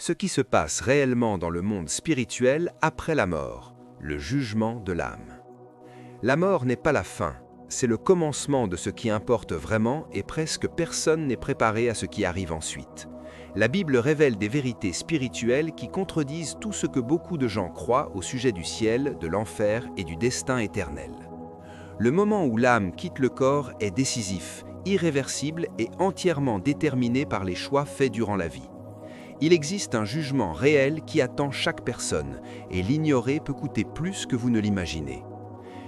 ce qui se passe réellement dans le monde spirituel après la mort, le jugement de l'âme. La mort n'est pas la fin, c'est le commencement de ce qui importe vraiment et presque personne n'est préparé à ce qui arrive ensuite. La Bible révèle des vérités spirituelles qui contredisent tout ce que beaucoup de gens croient au sujet du ciel, de l'enfer et du destin éternel. Le moment où l'âme quitte le corps est décisif, irréversible et entièrement déterminé par les choix faits durant la vie. Il existe un jugement réel qui attend chaque personne, et l'ignorer peut coûter plus que vous ne l'imaginez.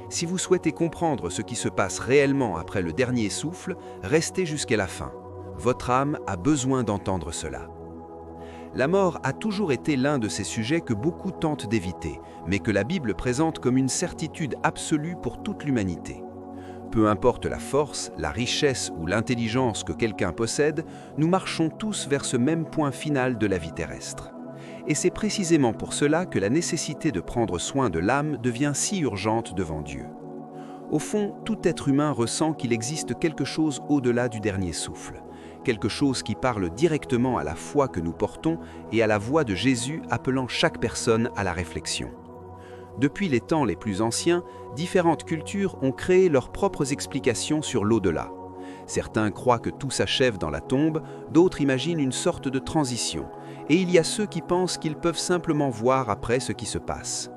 Si vous souhaitez comprendre ce qui se passe réellement après le dernier souffle, restez jusqu'à la fin. Votre âme a besoin d'entendre cela. La mort a toujours été l'un de ces sujets que beaucoup tentent d'éviter, mais que la Bible présente comme une certitude absolue pour toute l'humanité. Peu importe la force, la richesse ou l'intelligence que quelqu'un possède, nous marchons tous vers ce même point final de la vie terrestre. Et c'est précisément pour cela que la nécessité de prendre soin de l'âme devient si urgente devant Dieu. Au fond, tout être humain ressent qu'il existe quelque chose au-delà du dernier souffle, quelque chose qui parle directement à la foi que nous portons et à la voix de Jésus appelant chaque personne à la réflexion. Depuis les temps les plus anciens, différentes cultures ont créé leurs propres explications sur l'au-delà. Certains croient que tout s'achève dans la tombe, d'autres imaginent une sorte de transition, et il y a ceux qui pensent qu'ils peuvent simplement voir après ce qui se passe.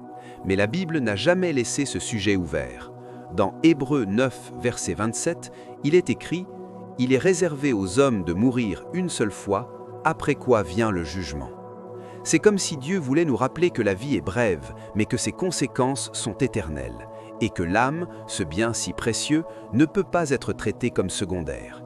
Mais la Bible n'a jamais laissé ce sujet ouvert. Dans Hébreux 9, verset 27, il est écrit « Il est réservé aux hommes de mourir une seule fois, après quoi vient le jugement ». C'est comme si Dieu voulait nous rappeler que la vie est brève, mais que ses conséquences sont éternelles, et que l'âme, ce bien si précieux, ne peut pas être traitée comme secondaire.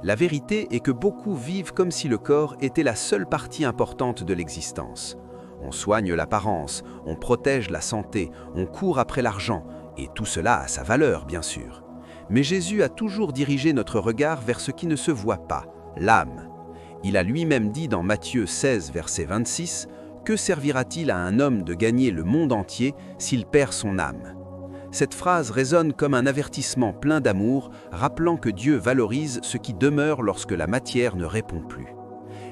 La vérité est que beaucoup vivent comme si le corps était la seule partie importante de l'existence. On soigne l'apparence, on protège la santé, on court après l'argent, et tout cela a sa valeur, bien sûr. Mais Jésus a toujours dirigé notre regard vers ce qui ne se voit pas, l'âme. Il a lui-même dit dans Matthieu 16, verset 26, « Que servira-t-il à un homme de gagner le monde entier s'il perd son âme ?» Cette phrase résonne comme un avertissement plein d'amour, rappelant que Dieu valorise ce qui demeure lorsque la matière ne répond plus.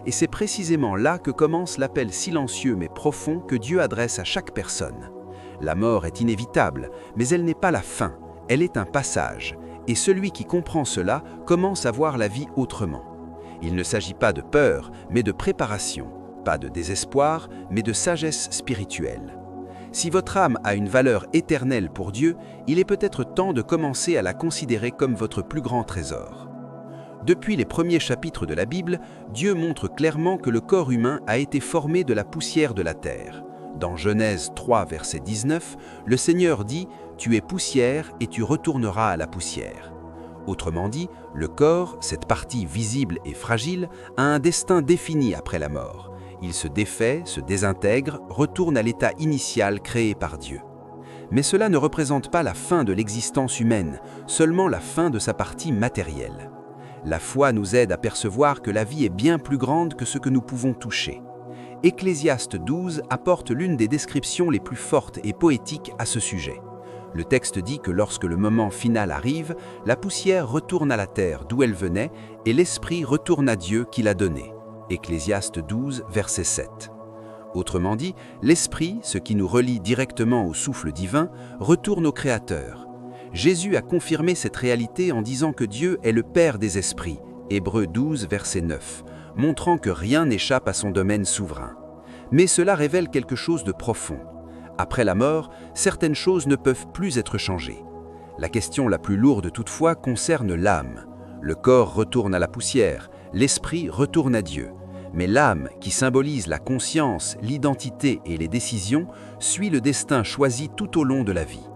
Et c'est précisément là que commence l'appel silencieux mais profond que Dieu adresse à chaque personne. La mort est inévitable, mais elle n'est pas la fin, elle est un passage, et celui qui comprend cela commence à voir la vie autrement. Il ne s'agit pas de peur, mais de préparation, pas de désespoir, mais de sagesse spirituelle. Si votre âme a une valeur éternelle pour Dieu, il est peut-être temps de commencer à la considérer comme votre plus grand trésor. Depuis les premiers chapitres de la Bible, Dieu montre clairement que le corps humain a été formé de la poussière de la terre. Dans Genèse 3, verset 19, le Seigneur dit « Tu es poussière et tu retourneras à la poussière ». Autrement dit, le corps, cette partie visible et fragile, a un destin défini après la mort. Il se défait, se désintègre, retourne à l'état initial créé par Dieu. Mais cela ne représente pas la fin de l'existence humaine, seulement la fin de sa partie matérielle. La foi nous aide à percevoir que la vie est bien plus grande que ce que nous pouvons toucher. Ecclésiaste 12 apporte l'une des descriptions les plus fortes et poétiques à ce sujet. Le texte dit que lorsque le moment final arrive, la poussière retourne à la terre d'où elle venait et l'esprit retourne à Dieu qui l'a donné. Ecclésiaste 12, verset 7. Autrement dit, l'esprit, ce qui nous relie directement au souffle divin, retourne au Créateur. Jésus a confirmé cette réalité en disant que Dieu est le Père des esprits, Hébreux 12, verset 9, montrant que rien n'échappe à son domaine souverain. Mais cela révèle quelque chose de profond. Après la mort, certaines choses ne peuvent plus être changées. La question la plus lourde toutefois concerne l'âme. Le corps retourne à la poussière, l'esprit retourne à Dieu. Mais l'âme, qui symbolise la conscience, l'identité et les décisions, suit le destin choisi tout au long de la vie.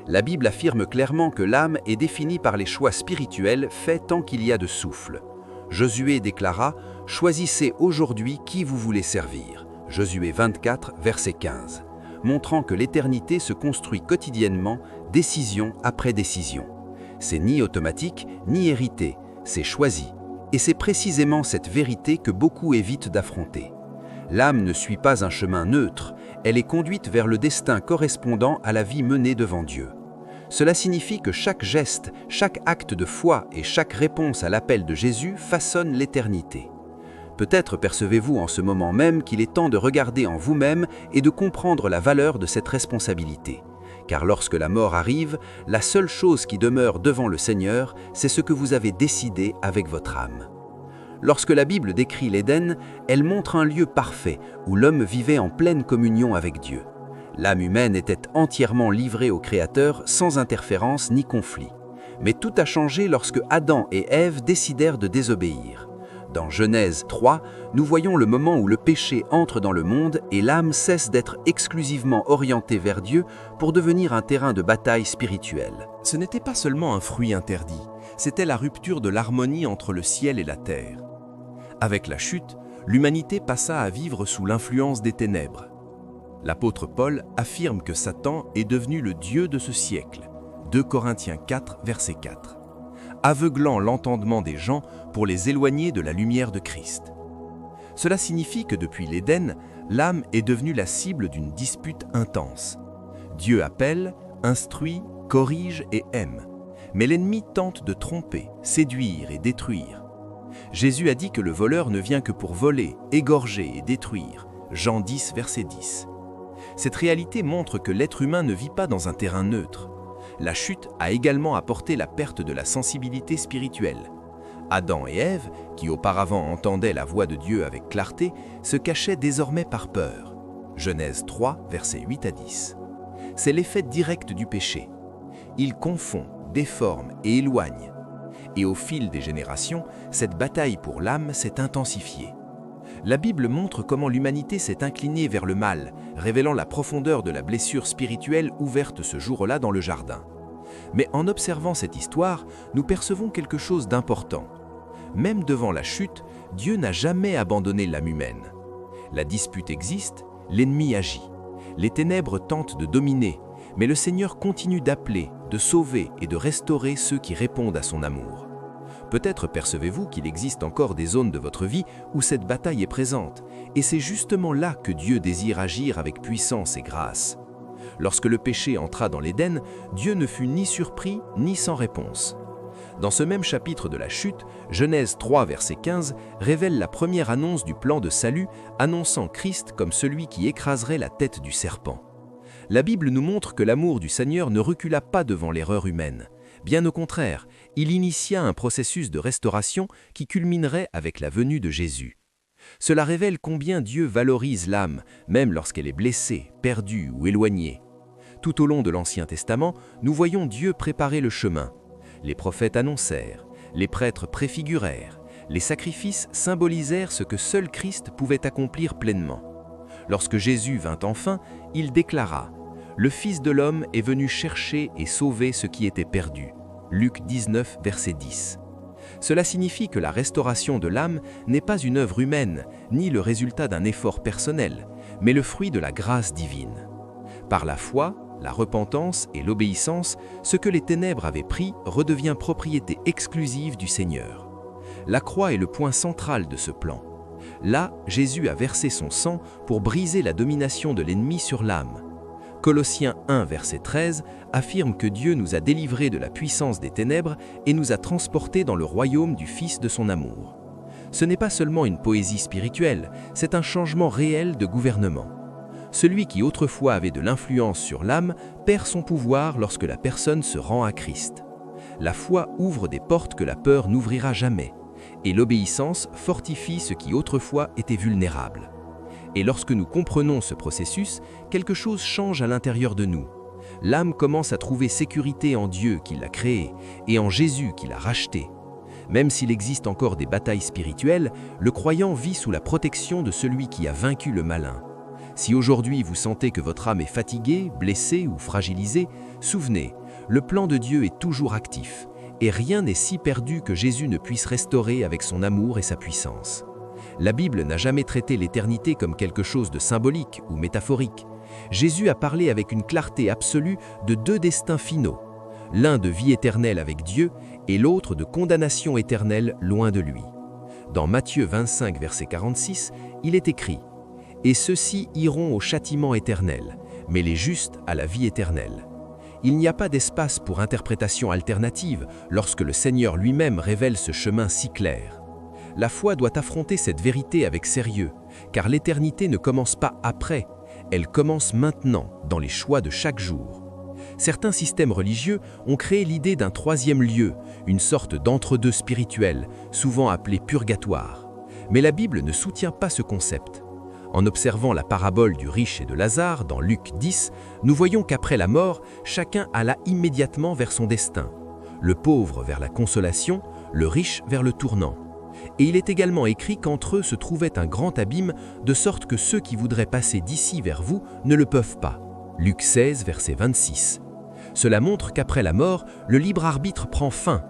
La Bible affirme clairement que l'âme est définie par les choix spirituels faits tant qu'il y a de souffle. Josué déclara « Choisissez aujourd'hui qui vous voulez servir ». Josué 24, verset 15. Montrant que l'éternité se construit quotidiennement, décision après décision. C'est ni automatique, ni hérité, c'est choisi. Et c'est précisément cette vérité que beaucoup évitent d'affronter. L'âme ne suit pas un chemin neutre, elle est conduite vers le destin correspondant à la vie menée devant Dieu. Cela signifie que chaque geste, chaque acte de foi et chaque réponse à l'appel de Jésus façonnent l'éternité. Peut-être percevez-vous en ce moment même qu'il est temps de regarder en vous-même et de comprendre la valeur de cette responsabilité. Car lorsque la mort arrive, la seule chose qui demeure devant le Seigneur, c'est ce que vous avez décidé avec votre âme. Lorsque la Bible décrit l'Éden, elle montre un lieu parfait où l'homme vivait en pleine communion avec Dieu. L'âme humaine était entièrement livrée au Créateur sans interférence ni conflit. Mais tout a changé lorsque Adam et Ève décidèrent de désobéir. Dans Genèse 3, nous voyons le moment où le péché entre dans le monde et l'âme cesse d'être exclusivement orientée vers Dieu pour devenir un terrain de bataille spirituelle. Ce n'était pas seulement un fruit interdit, c'était la rupture de l'harmonie entre le ciel et la terre. Avec la chute, l'humanité passa à vivre sous l'influence des ténèbres. L'apôtre Paul affirme que Satan est devenu le dieu de ce siècle. 2 Corinthiens 4, verset 4. Aveuglant l'entendement des gens pour les éloigner de la lumière de Christ. Cela signifie que depuis l'Éden, l'âme est devenue la cible d'une dispute intense. Dieu appelle, instruit, corrige et aime. Mais l'ennemi tente de tromper, séduire et détruire. Jésus a dit que le voleur ne vient que pour voler, égorger et détruire. Jean 10, verset 10. Cette réalité montre que l'être humain ne vit pas dans un terrain neutre. La chute a également apporté la perte de la sensibilité spirituelle. Adam et Ève, qui auparavant entendaient la voix de Dieu avec clarté, se cachaient désormais par peur. Genèse 3, versets 8 à 10. C'est l'effet direct du péché. Il confond, déforme et éloigne. Et au fil des générations, cette bataille pour l'âme s'est intensifiée. La Bible montre comment l'humanité s'est inclinée vers le mal, révélant la profondeur de la blessure spirituelle ouverte ce jour-là dans le jardin. Mais en observant cette histoire, nous percevons quelque chose d'important. Même devant la chute, Dieu n'a jamais abandonné l'âme humaine. La dispute existe, l'ennemi agit. Les ténèbres tentent de dominer, mais le Seigneur continue d'appeler, de sauver et de restaurer ceux qui répondent à son amour. Peut-être percevez-vous qu'il existe encore des zones de votre vie où cette bataille est présente, et c'est justement là que Dieu désire agir avec puissance et grâce. Lorsque le péché entra dans l'Éden, Dieu ne fut ni surpris ni sans réponse. Dans ce même chapitre de la chute, Genèse 3, verset 15, révèle la première annonce du plan de salut, annonçant Christ comme celui qui écraserait la tête du serpent. La Bible nous montre que l'amour du Seigneur ne recula pas devant l'erreur humaine. Bien au contraire, il initia un processus de restauration qui culminerait avec la venue de Jésus. Cela révèle combien Dieu valorise l'âme, même lorsqu'elle est blessée, perdue ou éloignée. Tout au long de l'Ancien Testament, nous voyons Dieu préparer le chemin. Les prophètes annoncèrent, les prêtres préfigurèrent, les sacrifices symbolisèrent ce que seul Christ pouvait accomplir pleinement. Lorsque Jésus vint enfin, il déclara « Le Fils de l'homme est venu chercher et sauver ce qui était perdu ». Luc 19, verset 10. Cela signifie que la restauration de l'âme n'est pas une œuvre humaine, ni le résultat d'un effort personnel, mais le fruit de la grâce divine. Par la foi, la repentance et l'obéissance, ce que les ténèbres avaient pris redevient propriété exclusive du Seigneur. La croix est le point central de ce plan. Là, Jésus a versé son sang pour briser la domination de l'ennemi sur l'âme. Colossiens 1, verset 13, affirme que Dieu nous a délivrés de la puissance des ténèbres et nous a transportés dans le royaume du Fils de son amour. Ce n'est pas seulement une poésie spirituelle, c'est un changement réel de gouvernement. Celui qui autrefois avait de l'influence sur l'âme perd son pouvoir lorsque la personne se rend à Christ. La foi ouvre des portes que la peur n'ouvrira jamais, et l'obéissance fortifie ce qui autrefois était vulnérable. Et lorsque nous comprenons ce processus, quelque chose change à l'intérieur de nous. L'âme commence à trouver sécurité en Dieu qui l'a créé et en Jésus qui l'a racheté. Même s'il existe encore des batailles spirituelles, le croyant vit sous la protection de celui qui a vaincu le malin. Si aujourd'hui vous sentez que votre âme est fatiguée, blessée ou fragilisée, souvenez, le plan de Dieu est toujours actif, et rien n'est si perdu que Jésus ne puisse restaurer avec son amour et sa puissance. La Bible n'a jamais traité l'éternité comme quelque chose de symbolique ou métaphorique. Jésus a parlé avec une clarté absolue de deux destins finaux, l'un de vie éternelle avec Dieu et l'autre de condamnation éternelle loin de lui. Dans Matthieu 25, verset 46, il est écrit « Et ceux-ci iront au châtiment éternel, mais les justes à la vie éternelle. » Il n'y a pas d'espace pour interprétation alternative lorsque le Seigneur lui-même révèle ce chemin si clair. La foi doit affronter cette vérité avec sérieux, car l'éternité ne commence pas après, elle commence maintenant, dans les choix de chaque jour. Certains systèmes religieux ont créé l'idée d'un troisième lieu, une sorte d'entre-deux spirituel, souvent appelé purgatoire. Mais la Bible ne soutient pas ce concept. En observant la parabole du riche et de Lazare dans Luc 10, nous voyons qu'après la mort, chacun alla immédiatement vers son destin. Le pauvre vers la consolation, le riche vers le tournant. Et il est également écrit qu'entre eux se trouvait un grand abîme, de sorte que ceux qui voudraient passer d'ici vers vous ne le peuvent pas. Luc 16, verset 26. Cela montre qu'après la mort, le libre arbitre prend fin.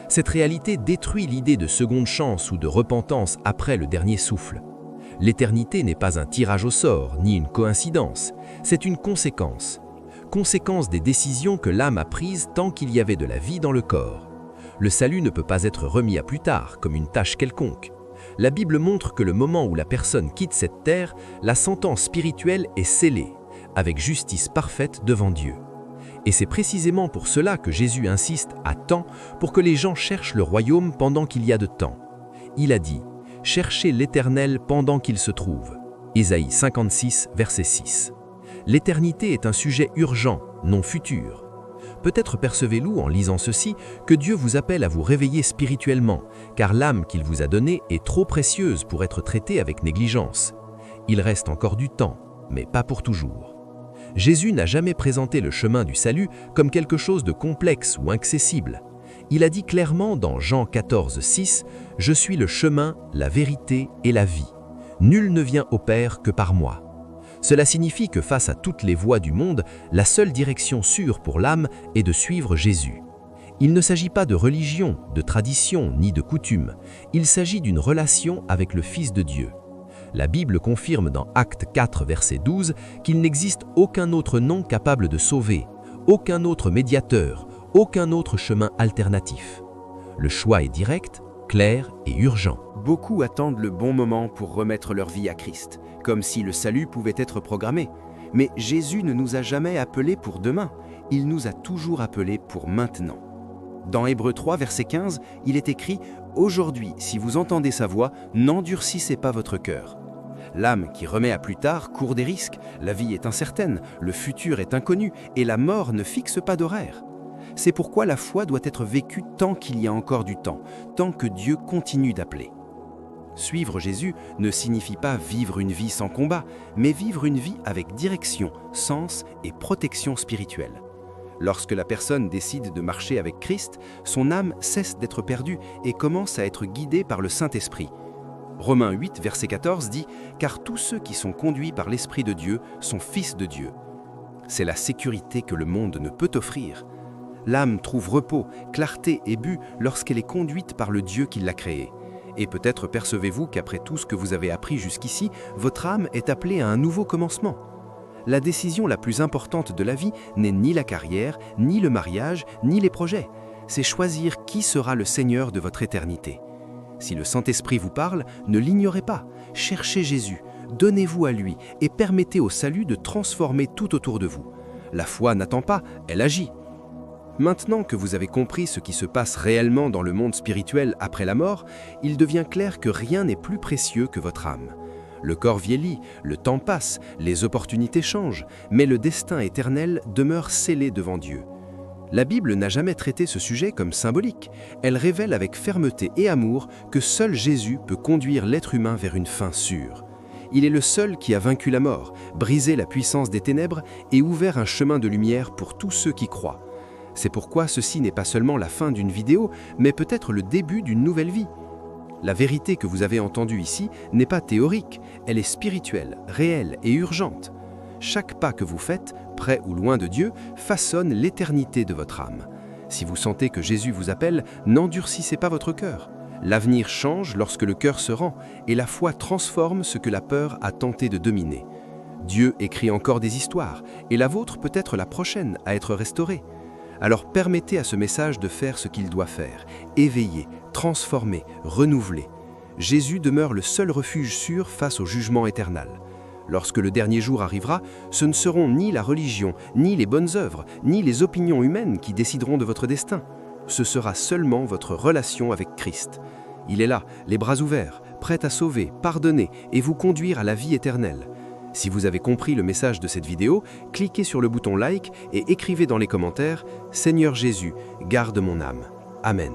Cette réalité détruit l'idée de seconde chance ou de repentance après le dernier souffle. L'éternité n'est pas un tirage au sort, ni une coïncidence, c'est une conséquence. Conséquence des décisions que l'âme a prises tant qu'il y avait de la vie dans le corps. Le salut ne peut pas être remis à plus tard, comme une tâche quelconque. La Bible montre que le moment où la personne quitte cette terre, la sentence spirituelle est scellée, avec justice parfaite devant Dieu. Et c'est précisément pour cela que Jésus insiste à temps pour que les gens cherchent le royaume pendant qu'il y a de temps. Il a dit « Cherchez l'Éternel pendant qu'il se trouve ». Ésaïe 56, verset 6. L'éternité est un sujet urgent, non futur. Peut-être percevez-vous en lisant ceci que Dieu vous appelle à vous réveiller spirituellement, car l'âme qu'il vous a donnée est trop précieuse pour être traitée avec négligence. Il reste encore du temps, mais pas pour toujours. Jésus n'a jamais présenté le chemin du salut comme quelque chose de complexe ou inaccessible. Il a dit clairement dans Jean 14, 6 « Je suis le chemin, la vérité et la vie. Nul ne vient au Père que par moi. » Cela signifie que face à toutes les voies du monde, la seule direction sûre pour l'âme est de suivre Jésus. Il ne s'agit pas de religion, de tradition ni de coutume. Il s'agit d'une relation avec le Fils de Dieu. La Bible confirme dans Actes 4, verset 12, qu'il n'existe aucun autre nom capable de sauver, aucun autre médiateur, aucun autre chemin alternatif. Le choix est direct, clair et urgent. Beaucoup attendent le bon moment pour remettre leur vie à Christ, comme si le salut pouvait être programmé. Mais Jésus ne nous a jamais appelés pour demain, il nous a toujours appelés pour maintenant. Dans Hébreux 3, verset 15, il est écrit « Aujourd'hui, si vous entendez sa voix, n'endurcissez pas votre cœur. » L'âme qui remet à plus tard court des risques, la vie est incertaine, le futur est inconnu et la mort ne fixe pas d'horaire. C'est pourquoi la foi doit être vécue tant qu'il y a encore du temps, tant que Dieu continue d'appeler. Suivre Jésus ne signifie pas vivre une vie sans combat, mais vivre une vie avec direction, sens et protection spirituelle. Lorsque la personne décide de marcher avec Christ, son âme cesse d'être perdue et commence à être guidée par le Saint-Esprit. Romains 8, verset 14 dit « Car tous ceux qui sont conduits par l'Esprit de Dieu sont fils de Dieu ». C'est la sécurité que le monde ne peut offrir. L'âme trouve repos, clarté et but lorsqu'elle est conduite par le Dieu qui l'a créée. Et peut-être percevez-vous qu'après tout ce que vous avez appris jusqu'ici, votre âme est appelée à un nouveau commencement. La décision la plus importante de la vie n'est ni la carrière, ni le mariage, ni les projets. C'est choisir qui sera le Seigneur de votre éternité. Si le Saint-Esprit vous parle, ne l'ignorez pas. Cherchez Jésus, donnez-vous à lui et permettez au salut de transformer tout autour de vous. La foi n'attend pas, elle agit. Maintenant que vous avez compris ce qui se passe réellement dans le monde spirituel après la mort, il devient clair que rien n'est plus précieux que votre âme. Le corps vieillit, le temps passe, les opportunités changent, mais le destin éternel demeure scellé devant Dieu. La Bible n'a jamais traité ce sujet comme symbolique. Elle révèle avec fermeté et amour que seul Jésus peut conduire l'être humain vers une fin sûre. Il est le seul qui a vaincu la mort, brisé la puissance des ténèbres et ouvert un chemin de lumière pour tous ceux qui croient. C'est pourquoi ceci n'est pas seulement la fin d'une vidéo, mais peut-être le début d'une nouvelle vie. La vérité que vous avez entendue ici n'est pas théorique, elle est spirituelle, réelle et urgente. Chaque pas que vous faites, près ou loin de Dieu, façonne l'éternité de votre âme. Si vous sentez que Jésus vous appelle, n'endurcissez pas votre cœur. L'avenir change lorsque le cœur se rend, et la foi transforme ce que la peur a tenté de dominer. Dieu écrit encore des histoires, et la vôtre peut être la prochaine à être restaurée. Alors permettez à ce message de faire ce qu'il doit faire, éveiller, transformer, renouveler. Jésus demeure le seul refuge sûr face au jugement éternel. Lorsque le dernier jour arrivera, ce ne seront ni la religion, ni les bonnes œuvres, ni les opinions humaines qui décideront de votre destin. Ce sera seulement votre relation avec Christ. Il est là, les bras ouverts, prêt à sauver, pardonner et vous conduire à la vie éternelle. Si vous avez compris le message de cette vidéo, cliquez sur le bouton like et écrivez dans les commentaires « Seigneur Jésus, garde mon âme. Amen ».